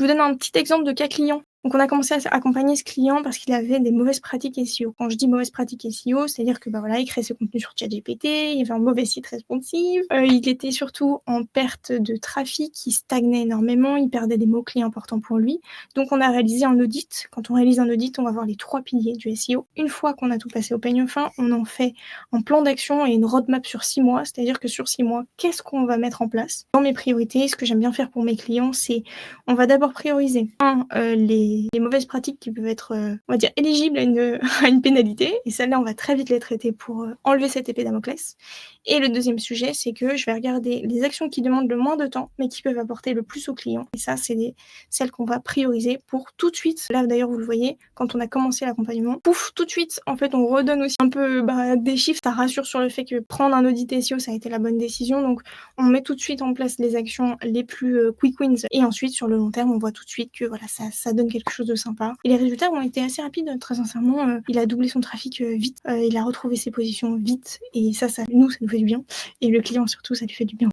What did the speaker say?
Je vous donne un petit exemple de cas client. Donc on a commencé à accompagner ce client parce qu'il avait des mauvaises pratiques SEO. Quand je dis mauvaises pratiques SEO, c'est-à-dire que, bah, voilà, il créait ses contenus sur ChatGPT, il avait un mauvais site responsive, il était surtout en perte de trafic, il stagnait énormément, il perdait des mots-clés importants pour lui. Donc on a réalisé un audit. Quand on réalise un audit, on va voir les 3 piliers du SEO. Une fois qu'on a tout passé au peigne fin, on en fait un plan d'action et une roadmap sur 6 mois. C'est-à-dire que sur 6 mois, qu'est-ce qu'on va mettre en place? Dans mes priorités, ce que j'aime bien faire pour mes clients, c'est on va d'abord prioriser les mauvaises pratiques qui peuvent être, on va dire éligibles à une à une pénalité et celles-là, on va très vite les traiter pour, enlever cette épée Damoclès et le deuxième sujet, c'est que je vais regarder les actions qui demandent le moins de temps, mais qui peuvent apporter le plus au client et ça, c'est celles qu'on va prioriser pour tout de suite. Là, d'ailleurs, vous le voyez, quand on a commencé l'accompagnement, pouf, tout de suite, en fait, on redonne aussi un peu, bah, des chiffres. Ça rassure sur le fait que prendre un audit SEO, ça a été la bonne décision. Donc on met tout de suite en place les actions les plus, quick wins et ensuite, sur le long terme, on voit tout de suite que, voilà, ça donne quelque chose de sympa et les résultats ont été assez rapides, très sincèrement. Il a doublé son trafic, vite, il a retrouvé ses positions vite et ça nous fait du bien et le client surtout, ça lui fait du bien.